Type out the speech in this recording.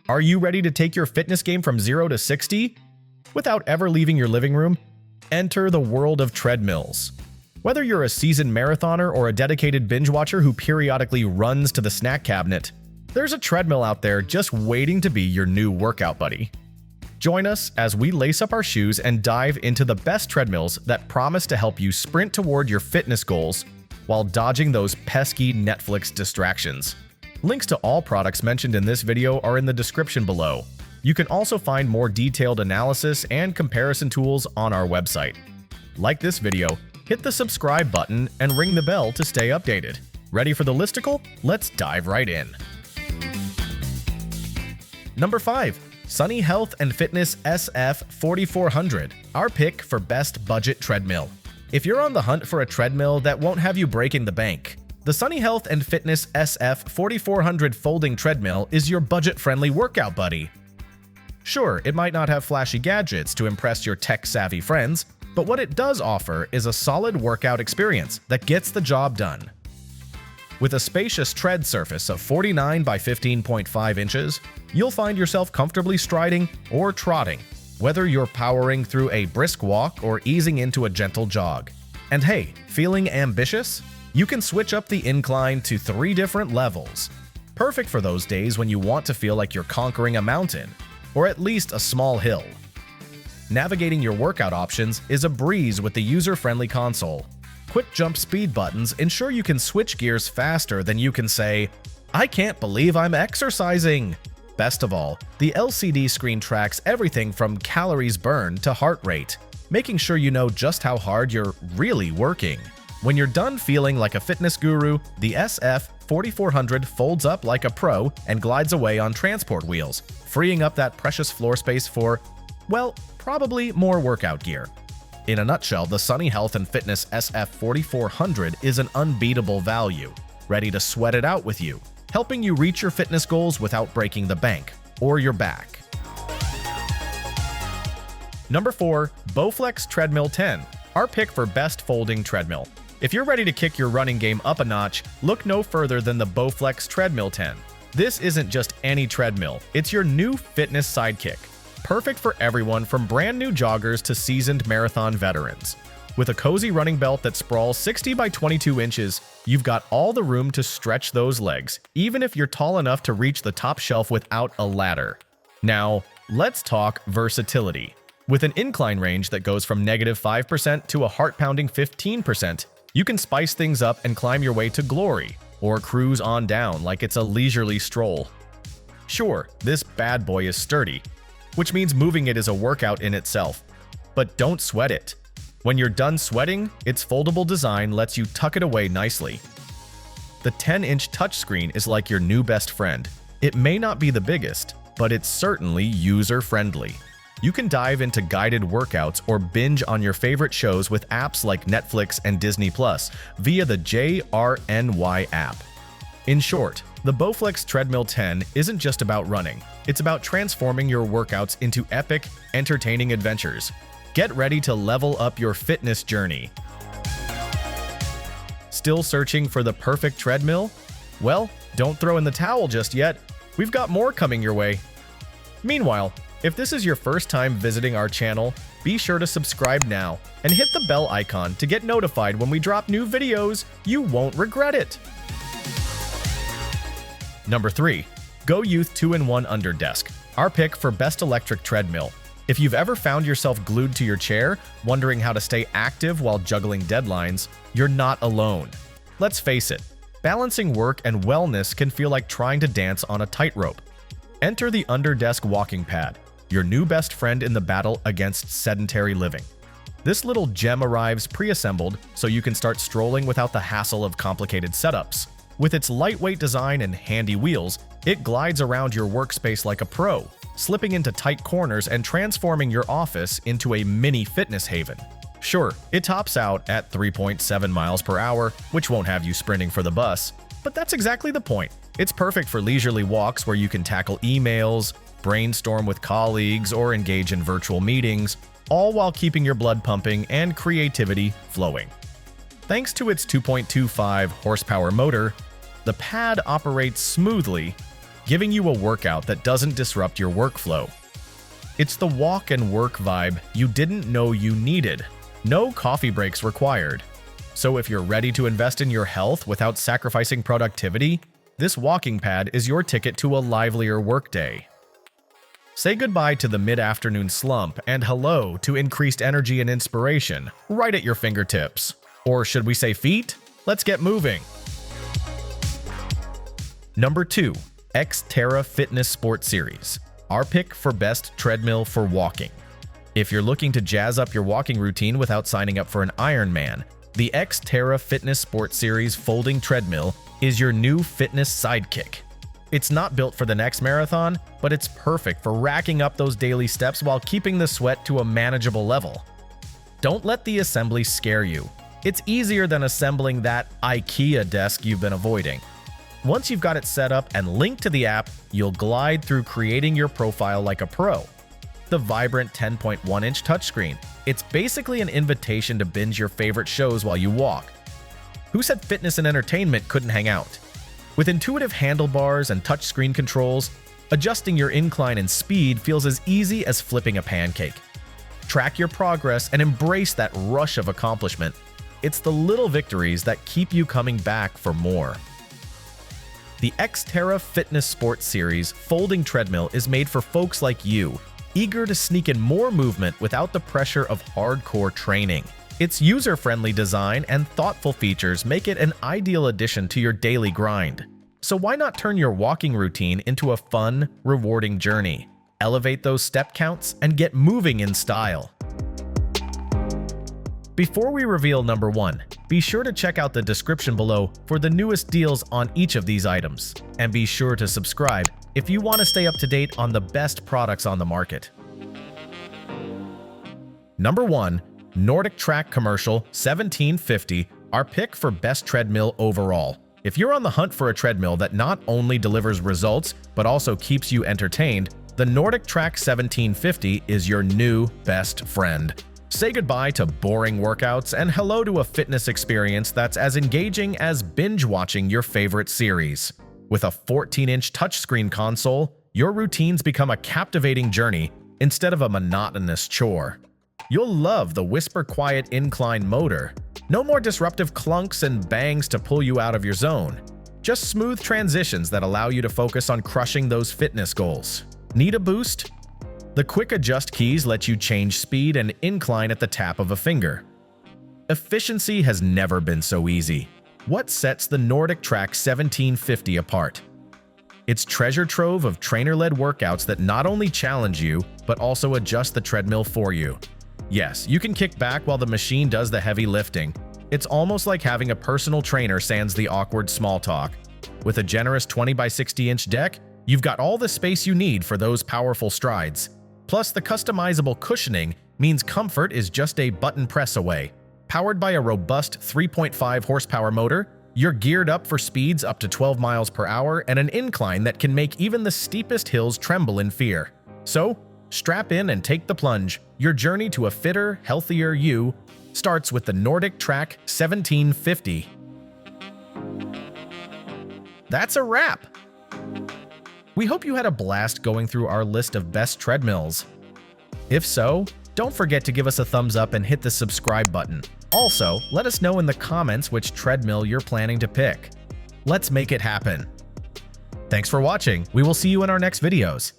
Are you ready to take your fitness game from 0 to 60 without ever leaving your living room? Enter the world of treadmills. Whether you're a seasoned marathoner or a dedicated binge watcher who periodically runs to the snack cabinet, there's a treadmill out there just waiting to be your new workout buddy. Join us as we lace up our shoes and dive into the best treadmills that promise to help you sprint toward your fitness goals while dodging those pesky Netflix distractions. Links to all products mentioned in this video are in the description below. You can also find more detailed analysis and comparison tools on our website. Like this video, hit the subscribe button and ring the bell to stay updated. Ready for the listicle? Let's dive right in. Number 5. Sunny Health & Fitness SF4400, our pick for best budget treadmill. If you're on the hunt for a treadmill that won't have you breaking the bank, the Sunny Health & Fitness SF4400 folding treadmill is your budget-friendly workout buddy. Sure, it might not have flashy gadgets to impress your tech-savvy friends, but what it does offer is a solid workout experience that gets the job done. With a spacious tread surface of 49 by 15.5 inches, you'll find yourself comfortably striding or trotting, whether you're powering through a brisk walk or easing into a gentle jog. And hey, feeling ambitious? You can switch up the incline to 3 different levels. Perfect for those days when you want to feel like you're conquering a mountain, or at least a small hill. Navigating your workout options is a breeze with the user-friendly console. Quick jump speed buttons ensure you can switch gears faster than you can say, "I can't believe I'm exercising." Best of all, the LCD screen tracks everything from calories burned to heart rate, making sure you know just how hard you're really working. When you're done feeling like a fitness guru, the SF4400 folds up like a pro and glides away on transport wheels, freeing up that precious floor space for, well, probably more workout gear. In a nutshell, the Sunny Health & Fitness SF4400 is an unbeatable value, ready to sweat it out with you, helping you reach your fitness goals without breaking the bank or your back. Number 4. Bowflex Treadmill 10, our pick for best folding treadmill. If you're ready to kick your running game up a notch, look no further than the Bowflex Treadmill 10. This isn't just any treadmill, it's your new fitness sidekick. Perfect for everyone from brand new joggers to seasoned marathon veterans. With a cozy running belt that sprawls 60 by 22 inches, you've got all the room to stretch those legs, even if you're tall enough to reach the top shelf without a ladder. Now, let's talk versatility. With an incline range that goes from -5% to a heart-pounding 15%, you can spice things up and climb your way to glory, or cruise on down like it's a leisurely stroll. Sure, this bad boy is sturdy, which means moving it is a workout in itself. But don't sweat it. When you're done sweating, its foldable design lets you tuck it away nicely. The 10-inch touchscreen is like your new best friend. It may not be the biggest, but it's certainly user-friendly. You can dive into guided workouts or binge on your favorite shows with apps like Netflix and Disney Plus via the JRNY app. In short, the Bowflex Treadmill 10 isn't just about running. It's about transforming your workouts into epic, entertaining adventures. Get ready to level up your fitness journey. Still searching for the perfect treadmill? Well, don't throw in the towel just yet. We've got more coming your way. Meanwhile, if this is your first time visiting our channel, be sure to subscribe now and hit the bell icon to get notified when we drop new videos. You won't regret it. Number 3. GoYouth 2-in-1 Underdesk, our pick for best electric treadmill. If you've ever found yourself glued to your chair, wondering how to stay active while juggling deadlines, you're not alone. Let's face it, balancing work and wellness can feel like trying to dance on a tightrope. Enter the Underdesk Walking Pad, your new best friend in the battle against sedentary living. This little gem arrives pre-assembled so you can start strolling without the hassle of complicated setups. With its lightweight design and handy wheels, it glides around your workspace like a pro, slipping into tight corners and transforming your office into a mini fitness haven. Sure, it tops out at 3.7 miles per hour, which won't have you sprinting for the bus, but that's exactly the point. It's perfect for leisurely walks where you can tackle emails, brainstorm with colleagues, or engage in virtual meetings, all while keeping your blood pumping and creativity flowing. Thanks to its 2.25 horsepower motor, the pad operates smoothly giving you a workout that doesn't disrupt your workflow. It's the walk and work vibe you didn't know you needed. No coffee breaks required. So if you're ready to invest in your health without sacrificing productivity, this walking pad is your ticket to a livelier workday. Say goodbye to the mid-afternoon slump and hello to increased energy and inspiration right at your fingertips. Or should we say feet? Let's get moving. Number 2. XTERRA Fitness Sport Series. Our pick for best treadmill for walking. If you're looking to jazz up your walking routine without signing up for an Ironman, the XTERRA Fitness Sport Series folding treadmill is your new fitness sidekick. It's not built for the next marathon, but it's perfect for racking up those daily steps while keeping the sweat to a manageable level. Don't let the assembly scare you. It's easier than assembling that IKEA desk you've been avoiding. Once you've got it set up and linked to the app, you'll glide through creating your profile like a pro. The vibrant 10.1-inch touchscreen. It's basically an invitation to binge your favorite shows while you walk. Who said fitness and entertainment couldn't hang out? With intuitive handlebars and touchscreen controls, adjusting your incline and speed feels as easy as flipping a pancake. Track your progress and embrace that rush of accomplishment. It's the little victories that keep you coming back for more. The XTERRA Fitness Sport Series folding treadmill is made for folks like you, eager to sneak in more movement without the pressure of hardcore training. Its user-friendly design and thoughtful features make it an ideal addition to your daily grind. So why not turn your walking routine into a fun, rewarding journey? Elevate those step counts and get moving in style. Before we reveal number 1, be sure to check out the description below for the newest deals on each of these items. And be sure to subscribe if you want to stay up to date on the best products on the market. Number 1. NordicTrack Commercial 1750, our pick for best treadmill overall. If you're on the hunt for a treadmill that not only delivers results, but also keeps you entertained, the NordicTrack 1750 is your new best friend. Say goodbye to boring workouts and hello to a fitness experience that's as engaging as binge-watching your favorite series. With a 14-inch touchscreen console, your routines become a captivating journey instead of a monotonous chore. You'll love the whisper-quiet incline motor. No more disruptive clunks and bangs to pull you out of your zone. Just smooth transitions that allow you to focus on crushing those fitness goals. Need a boost? The quick adjust keys let you change speed and incline at the tap of a finger. Efficiency has never been so easy. What sets the NordicTrack 1750 apart? Its treasure trove of trainer-led workouts that not only challenge you, but also adjust the treadmill for you. Yes, you can kick back while the machine does the heavy lifting. It's almost like having a personal trainer sans the awkward small talk. With a generous 20 by 60-inch deck, you've got all the space you need for those powerful strides. Plus, the customizable cushioning means comfort is just a button press away. Powered by a robust 3.5 horsepower motor, you're geared up for speeds up to 12 miles per hour and an incline that can make even the steepest hills tremble in fear. So, strap in and take the plunge. Your journey to a fitter, healthier you starts with the NordicTrack 1750. That's a wrap! We hope you had a blast going through our list of best treadmills. If so, don't forget to give us a thumbs up and hit the subscribe button. Also, let us know in the comments which treadmill you're planning to pick. Let's make it happen. Thanks for watching. We will see you in our next videos.